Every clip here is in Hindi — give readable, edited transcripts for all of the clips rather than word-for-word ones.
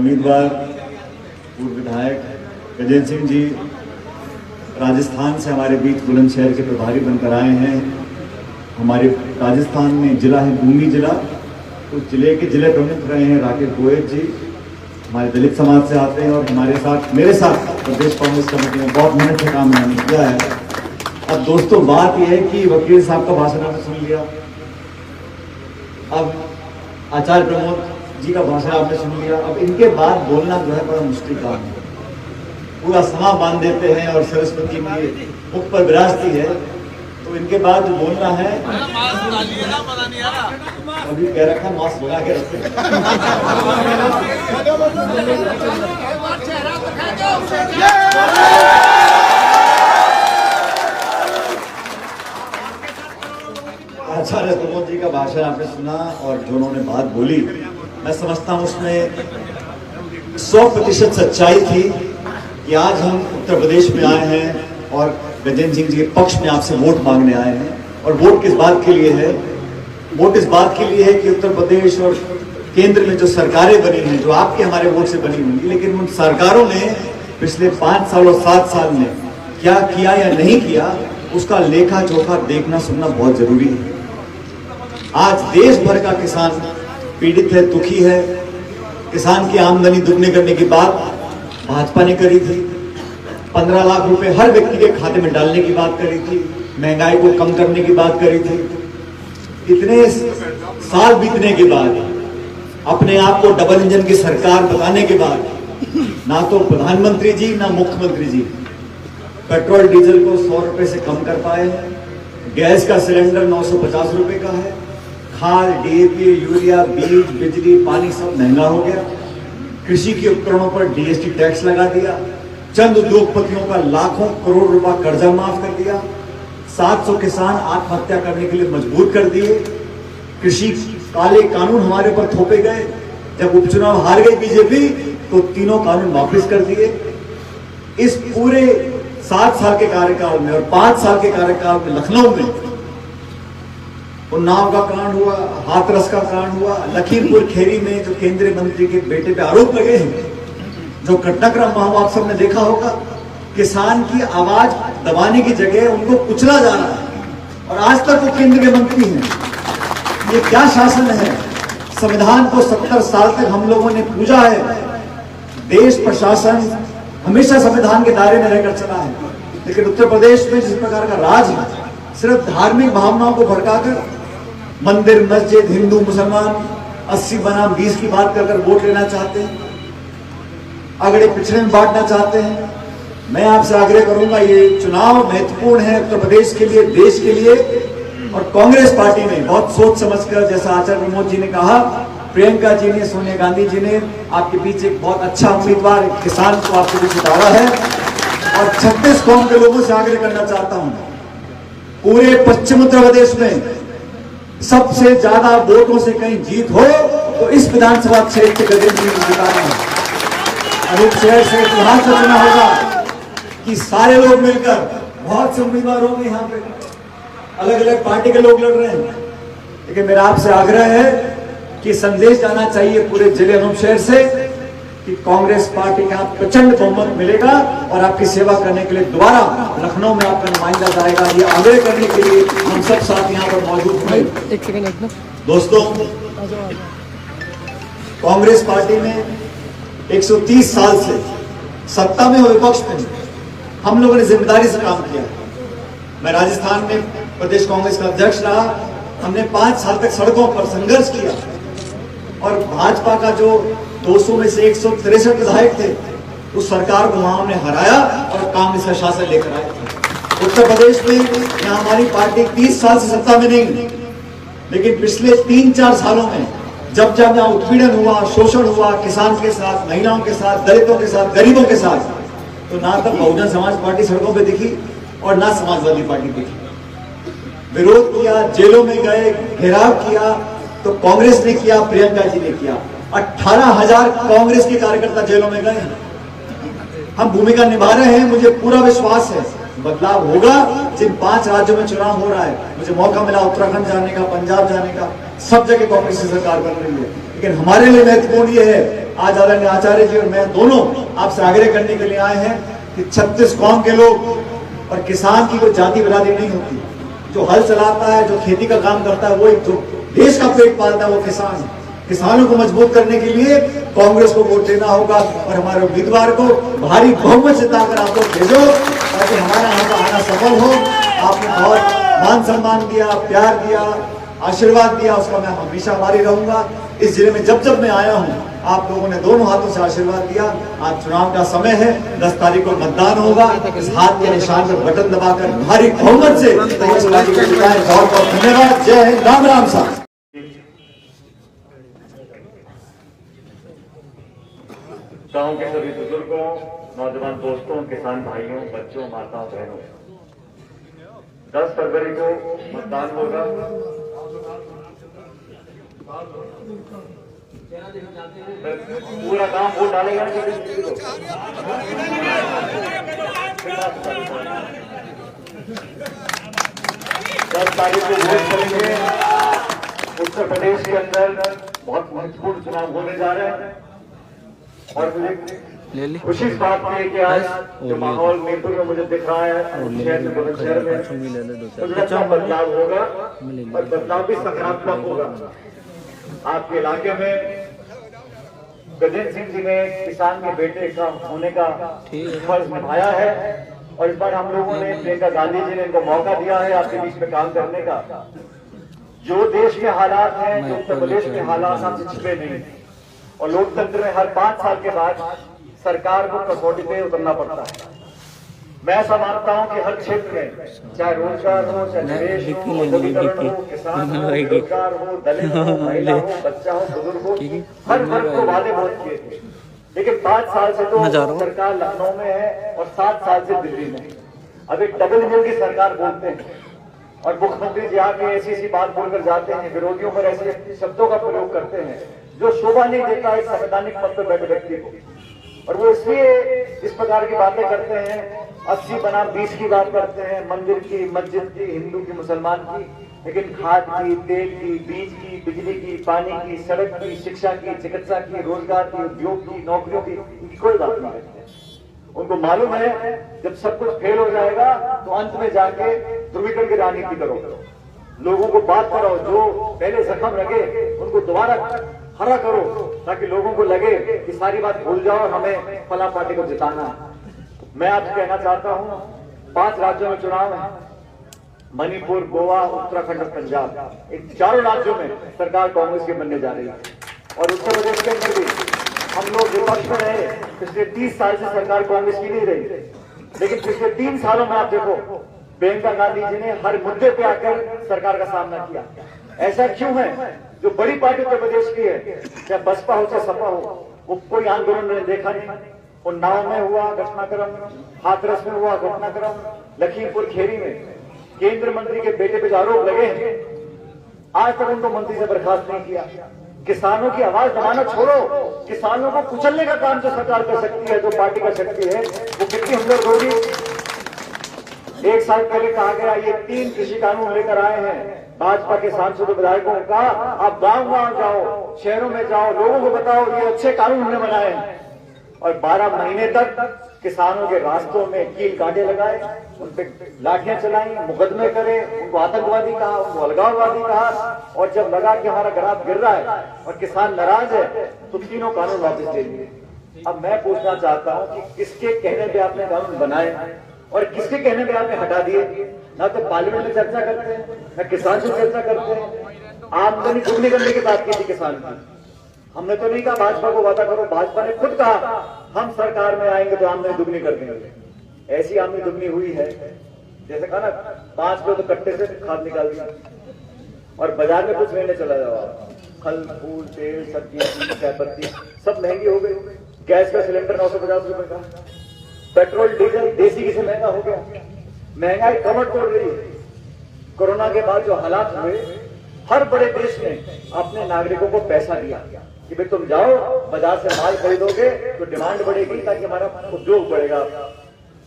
उम्मीदवार पूर्व विधायक गजेंद्र सिंह जी राजस्थान से हमारे बीच बुलंदशहर के प्रभारी बनकर आए हैं। हमारे राजस्थान में जिला है भूमि जिला, उस जिले के जिले प्रमुख रहे हैं राकेश गोयल जी, हमारे दलित समाज से आते हैं और हमारे साथ मेरे साथ प्रदेश कांग्रेस कमेटी में बहुत मेहनत से काम मैंने किया है। अब दोस्तों बात यह है कि वकील साहब का भाषण आपने सुन लिया, अब आचार्य प्रमोद जी का भाषण आपने सुन लिया। अब इनके बाद बोलना जो है बड़ा मुश्किल काम है, पूरा समा बांध देते हैं और सरस्वती की मुख पर विराजती है, तो इनके बाद जो बोलना है अभी कह रखा मास्क लगा के रखते हैं। आचार्य प्रमोद जी का भाषण आपने सुना और जो उन्होंने बात बोली, मैं समझता हूँ उसमें 100% सच्चाई थी कि आज हम उत्तर प्रदेश में आए हैं और गजेंद्र सिंह जी के पक्ष में आपसे वोट मांगने आए हैं। और वोट किस बात के लिए है? वोट इस बात के लिए है कि उत्तर प्रदेश और केंद्र में जो सरकारें बनी हैं, जो आपके हमारे वोट से बनी हुई, लेकिन उन सरकारों ने पिछले 5 साल और 7 साल में क्या किया या नहीं किया, उसका लेखा जोखा देखना सुनना बहुत जरूरी है। आज देश भर का किसान पीड़ित है, दुखी है। किसान की आमदनी दुगनी करने की बात भाजपा ने करी थी, 15 लाख रुपए हर व्यक्ति के खाते में डालने की बात करी थी, महंगाई को कम करने की बात करी थी। इतने साल बीतने के बाद, अपने आप को डबल इंजन की सरकार बताने के बाद, ना तो प्रधानमंत्री जी ना मुख्यमंत्री जी पेट्रोल डीजल को 100 रुपए से कम कर पाए हैं। गैस का सिलेंडर 950 रुपए का है। खाद, डीएपी, यूरिया, बीज, बिजली, पानी सब महंगा हो गया। कृषि के उपकरणों पर जीएसटी टैक्स लगा दिया। चंद उद्योगपतियों का लाखों करोड़ रुपया कर्जा माफ कर दिया। 700 किसान आत्महत्या करने के लिए मजबूर कर दिए। कृषि काले कानून हमारे ऊपर थोपे गए। जब उपचुनाव हार गई बीजेपी तो तीनों कानून वापस कर दिए। इस पूरे 7 साल के कार्यकाल में और 5 साल के कार्यकाल में लखनऊ में उन्नाव का कांड हुआ, हाथरस का कांड हुआ, लखीमपुर खीरी में जो केंद्रीय मंत्री के बेटे पे आरोप लगे हैं, जो घटनाक्रम वहां आप सबने देखा होगा। किसान की आवाज दबाने की जगह उनको कुचला जा रहा है और आज तक वो केंद्र के मंत्री हैं। ये क्या शासन है? संविधान को 70 साल तक हम लोगों ने पूजा है। देश प्रशासन हमेशा संविधान के दायरे में रहकर चला है, लेकिन उत्तर प्रदेश में जिस प्रकार का राज है, सिर्फ धार्मिक भावनाओं को भड़काकर मंदिर, मस्जिद, हिंदू मुसलमान 80 बनाम 20 की बात कर वोट लेना चाहते हैं, अगड़े पिछड़े में बांटना चाहते हैं। मैं आपसे आग्रह करूंगा, ये चुनाव महत्वपूर्ण है उत्तर प्रदेश के लिए, देश के लिए, और कांग्रेस पार्टी ने बहुत सोच समझकर, जैसा आचार्य प्रमोद जी ने कहा, प्रियंका जी ने, सोनिया गांधी जी ने आपके बीच एक बहुत अच्छा उम्मीदवार, एक किसान को आपके बीच उतारा है। और 36 कौम के लोगों से आग्रह करना चाहता हूं, पूरे पश्चिम उत्तर प्रदेश में सबसे ज्यादा वोटों से कहीं जीत हो तो इस विधानसभा क्षेत्र के गजेंद्र सिंह को जिताना है। अनूप शहर से यहां से चुना होगा कि सारे लोग मिलकर, बहुत से उम्मीदवार होंगे यहाँ पे, अलग अलग पार्टी के लोग लड़ रहे हैं, लेकिन मेरा आपसे आग्रह है कि संदेश जाना चाहिए पूरे जिले अनूप शहर से कि कांग्रेस पार्टी का प्रचंड बहुमत मिलेगा और आपकी सेवा करने के लिए दोबारा लखनऊ में आपका नुमाइंदा जाएगा। ये आग्रह करने के लिए हम सब साथ यहाँ पर मौजूद हैं। दोस्तों, कांग्रेस पार्टी में 130 साल से सत्ता में और विपक्ष में हम लोगों ने जिम्मेदारी से काम किया। मैं राजस्थान में प्रदेश कांग्रेस का अध्यक्ष रहा। हमने 5 साल तक सड़कों पर संघर्ष किया और भाजपा का जो 200 में से 163 विधायक थे, उस सरकार को वहां हमने हराया और कांग्रेस का शासन लेकर आए थे। उत्तर प्रदेश में यहाँ हमारी पार्टी 30 साल से सत्ता में नहीं, लेकिन पिछले 3-4 सालों में जब जब यहाँ उत्पीड़न हुआ, शोषण हुआ, किसान के साथ, महिलाओं के साथ, दलितों के साथ, गरीबों के साथ, तो ना तब बहुजन समाज पार्टी सड़कों पे दिखी और ना समाजवादी पार्टी दिखी। विरोध किया, जेलों में गए, घेराव किया तो कांग्रेस ने किया, प्रियंका जी ने किया। 18,000 कांग्रेस के कार्यकर्ता जेलों में गए। हम भूमिका निभा रहे हैं। मुझे पूरा विश्वास है बदलाव होगा। जिन 5 राज्यों में चुनाव हो रहा है, मुझे मौका मिला उत्तराखंड जाने का, पंजाब जाने का, सब जगह कांग्रेस की सरकार बन रही है। लेकिन हमारे लिए महत्वपूर्ण ये है आज आदरणीय आचार्य जी और मैं दोनों आपसे आग्रह करने के लिए आए हैं कि 36 कौम के लोग और किसान की कोई जाति बिरादरी नहीं होती। जो हल चलाता है, जो खेती का काम करता है, वो एक जो देश का पेट पालता है वो किसान है। किसानों को मजबूत करने के लिए कांग्रेस को वोट देना होगा और हमारे उम्मीदवार को भारी बहुमत जिताकर आप लोग भेजो ताकि हमारा यहाँ का आना सफल हो। आपने बहुत मान सम्मान दिया, प्यार दिया, आशीर्वाद दिया, उसका मैं हमेशा आभारी रहूंगा। इस जिले में जब जब मैं आया हूँ आप लोगों ने दोनों हाथों से आशीर्वाद दिया। आज चुनाव का समय है, 10 तारीख को मतदान होगा। इस हाथ के निशान पर बटन दबाकर भारी बहुमत से कांग्रेस पार्टी को जिताएं। बहुत बहुत धन्यवाद। जय हिंद, राम राम साहब। गांव के सभी बुजुर्गों, नौजवान दोस्तों, किसान भाइयों, बच्चों, माताओं, बहनों, 10 फरवरी को मतदान होगा। पूरा काम वोट डालेगा। 10 तारीख को वोट करेंगे। उत्तर प्रदेश के अंदर बहुत महत्वपूर्ण चुनाव होने जा रहे हैं और मुझे खुशी इस बात की है कि आज जो माहौल मीरपुर में मुझे दिख रहा है, शहर में अच्छा बदलाव होगा और बदलाव भी सकारात्मक होगा। आपके इलाके में गजेंद्र सिंह जी ने किसान के बेटे का होने का फर्ज निभाया है और इस बार हम लोगों ने प्रियंका गांधी जी ने इनको मौका दिया है आपके बीच में काम करने का। जो देश के हालात हैं, जो उत्तर प्रदेश के हालात हमसे छिपे नहीं और लोकतंत्र में हर 5 साल के बाद सरकार को कसौटी पे उतरना पड़ता है। मैं ऐसा मानता हूं कि हर क्षेत्र में, चाहे रोजगार हो, चाहे निवेश हो, औद्योगिकरण हो, किसान हो, बेरोजगार हो, दलित हो, महिला हो, बच्चा हो, बुजुर्ग हो, हर वर्ग को वादे बहुत किए थे। लेकिन 5 साल से तो सरकार लखनऊ में है और 7 साल से दिल्ली में। अब एक डबल इंजन की सरकार बोलते हैं और मुख्यमंत्री जी आके ऐसी बात बोलकर जाते हैं, विरोधियों पर ऐसे शब्दों का प्रयोग करते हैं जो शोभा नहीं देता एक संवैधानिक पद पर बैठे व्यक्ति को। और वो इसलिए इस प्रकार की बातें करते हैं, 80 बनाम 20 की बात करते हैं, मंदिर की, मस्जिद की, हिंदू की, मुसलमान की, लेकिन खाद की, तेल की, बीज की, बिजली की, पानी की, सड़क की, शिक्षा की, चिकित्सा की, रोजगार की, उद्योग की, नौकरियों की, इनकी कोई बात नहीं करते। उनको मालूम है जब सब कुछ फेल हो जाएगा तो अंत में जाके ध्रुवीकरण की राजनीति करो, लोगों को बात कराओ, जो पहले जख्म लगे उनको दोबारा हरा करो ताकि लोगों को लगे कि सारी बात भूल जाओ, हमें फला पार्टी को जिताना है। मैं आपसे कहना चाहता हूं 5 राज्यों में चुनाव है, मणिपुर, गोवा, उत्तराखंड और पंजाब। इन 4 राज्यों में सरकार कांग्रेस की बनने जा रही है और उत्तर प्रदेश के अंदर भी हम लोग विपक्ष में रहे। पिछले 30 साल से सरकार कांग्रेस की नहीं रही, लेकिन पिछले 3 सालों में आप देखो प्रियंका गांधी जी ने हर मुद्दे पे आकर सरकार का सामना किया। ऐसा क्यों है? जो बड़ी पार्टी उत्तर प्रदेश की है, चाहे बसपा हो चाहे सपा हो, वो कोई आंदोलन ने देखा नहीं। उन्नाव में हुआ घटनाक्रम, हाथरस में हुआ घटनाक्रम, लखीमपुर खीरी में केंद्र मंत्री के बेटे पे आरोप लगे हैं, आज तक उनको मंत्री से बर्खास्त नहीं किया। किसानों की आवाज दबाना छोड़ो, किसानों को कुचलने का काम जो सरकार कर सकती है, जो पार्टी कर सकती है, वो कितनी हमदर्द होगी। 1 साल पहले कहा गया ये 3 कृषि कानून लेकर आए हैं। भाजपा के सांसदों विधायकों ने कहा आप गांव-गांव जाओ, शहरों में जाओ, लोगों को बताओ ये अच्छे कानून हमने बनाए हैं। और 12 महीने तक किसानों के रास्तों में कील कांटे लगाए, उन पे लाठियां चलाई, मुकदमे करे, उनको आतंकवादी कहा, उनको अलगाववादी कहा। और जब लगा कि हमारा ग्राफ गिर रहा है और किसान नाराज है तो तीनों कानून वापस ले लिए। अब मैं पूछना चाहता हूं कि किसके कहने पे आपने कानून बनाए और किसके कहने पे आपने हटा दिए? ना तो पार्लियामेंट में चर्चा करते हैं, ना किसान से चर्चा करते हैं। आमदनी दुगनी करने की बात की थी किसान की, हमने तो नहीं कहा भाजपा को वादा करो, भाजपा ने खुद कहा हम सरकार में आएंगे तो आमदनी दुगनी कर देंगे। ऐसी आमदनी दुगनी हुई है जैसे कहा ना 5 किलो तो कट्टे से खाद निकाल दिया और बाजार में कुछ लेने चला जाओ, फल फूल तेल सब्जियां चाय पत्ती सब महंगी हो गई। गैस का सिलेंडर 950 रुपए का, पेट्रोल डीजल देसी घी से महंगा हो गया, महंगाई कमर तोड़ रही है। कोरोना के बाद जो हालात हुए, हर बड़े देश ने अपने नागरिकों को पैसा दिया कि भाई तुम जाओ बाजार से माल खरीदोगे तो डिमांड बढ़ेगी ताकि हमारा उद्योग बढ़ेगा।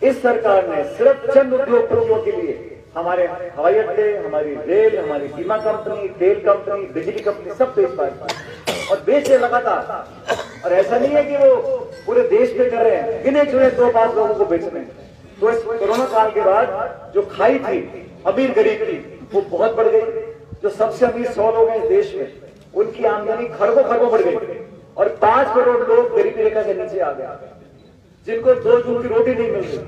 इस सरकार ने सिर्फ चंद उद्योगपतियों के लिए हमारे हवाई अड्डे, हमारी रेल, हमारी बीमा कंपनी, तेल कंपनी, बिजली कंपनी सब बेच पाई और बेचे लगातार। और ऐसा नहीं है कि वो पूरे देश में कर रहे हैं, गिने चुने 2-5 लोगों को बेच रहे हैं। तो इस कोरोना काल के बाद जो खाई थी अमीर गरीब की, वो बहुत बढ़ गई। जो सबसे अमीर 100 लोग हैं इस देश में, उनकी आमदनी खरबों खरबों बढ़ गई और 5 करोड़ लोग गरीबी रेखा के नीचे आ गए, जिनको 2 जून की रोटी नहीं मिल रही।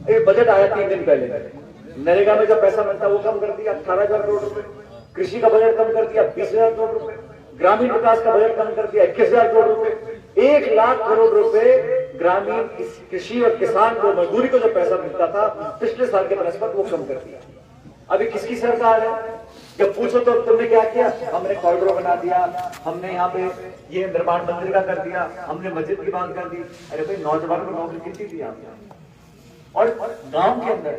एक बजट आया 3 दिन पहले, नरेगा में जो पैसा मिलता है वो कम कर दिया 18,000 करोड़ रुपए, कृषि का बजट कम कर दिया 20,000 करोड़ रुपए, ग्रामीण विकास का बजट कम कर दिया 21,000 करोड़ रुपए, 1 लाख करोड़ रुपए ग्रामीण कृषि और किसान को मजदूरी को जो पैसा मिलता था पिछले साल के बनस्पत वो कम कर दिया। अभी किसकी सरकार है? जब पूछो तो तुमने क्या किया? हमने कॉरिडोर बना दिया, हमने यहाँ पे ये निर्माण मंदिर का कर दिया, हमने मस्जिद की बात कर दी। अरे भाई, नौजवानों को नौकरी कितनी दी आपने? और गांव के अंदर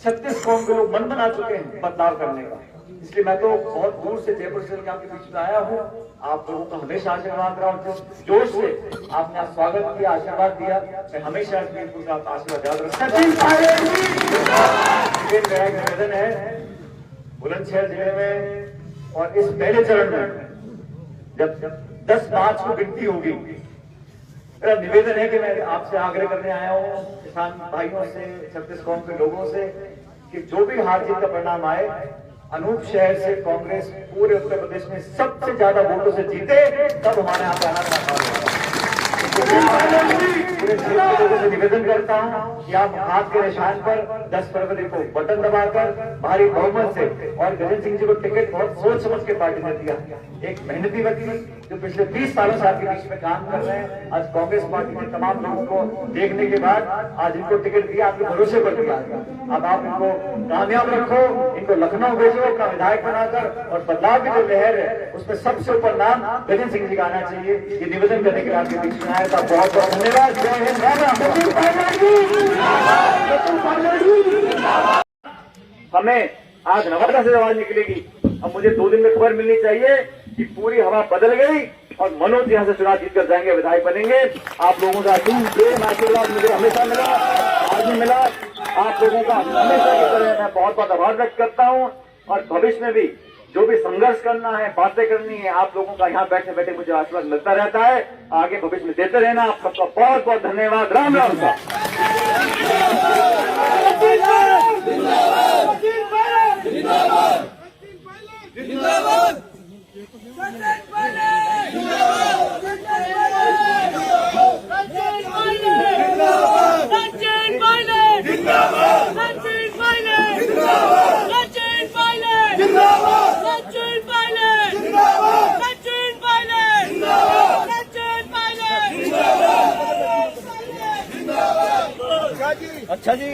36 कौम के लोग मन बना चुके हैं बदलाव करने का। इसलिए मैं तो बहुत दूर से जयपुर से आपके बीच में आया हूँ। आप लोगों का हमेशा आशीर्वाद रहा हूँ, जिस जोश से आपने आज स्वागत किया, आशीर्वाद दिया, मैं हमेशा बीरपुर का आशीर्वाद याद रखता मेरा निवेदन है बुलंदशहर जिले में और इस पहले चरण में जब 10 मार्च को गिनती होगी, मेरा निवेदन है कि मैं आपसे आग्रह करने आया हूँ किसान भाइयों से, 36 कौम के लोगों से, कि जो भी हार जीत का परिणाम आए, अनूप शहर से कांग्रेस पूरे उत्तर प्रदेश में सबसे ज्यादा वोटों से जीते, तब हमारे यहाँ पे आना चाहता लोगों से निवेदन करता हूँ कि आप हाथ के निशान पर 10 फरवरी को बटन दबाकर भारी बहुमत से, और गजेंद्र सिंह जी को टिकट बहुत सोच समझ के पार्टी ने दिया। एक मेहनती व्यक्ति जो पिछले 20 सालों से आपके बीच में काम कर रहे हैं, आज कांग्रेस पार्टी ने तमाम लोगों को देखने के बाद आज इनको टिकट दिया, आपके भरोसे पर दिया। अब आप इनको कामयाब रखो, इनको लखनऊ भेजो अपना विधायक बनाकर, और बदलाव की जो लहर है उसमें सबसे ऊपर नाम गजेंद्र सिंह जी का आना चाहिए। ये निवेदन करने के लिए आपके बीच में आया था। बहुत बहुत धन्यवाद। जय हिंद। हमें आज नवादा से आवाज निकलेगी। अब मुझे 2 दिन में खबर मिलनी चाहिए कि पूरी हवा बदल गई और मनोज यहाँ से चुनाव जीत कर जाएंगे, विधायक बनेंगे। आप लोगों का प्रेम आशीर्वाद मुझे हमेशा मिला, आज भी मिला। आप लोगों का हमेशा की तरह मैं बहुत बहुत आभार व्यक्त करता हूँ, और भविष्य में भी जो भी संघर्ष करना है, बातें करनी है, आप लोगों का यहाँ बैठे बैठे मुझे आशीर्वाद मिलता रहता है। आगे भविष्य में देते रहना। आप सबका बहुत बहुत धन्यवाद। राम राम साहब। अच्छा जी।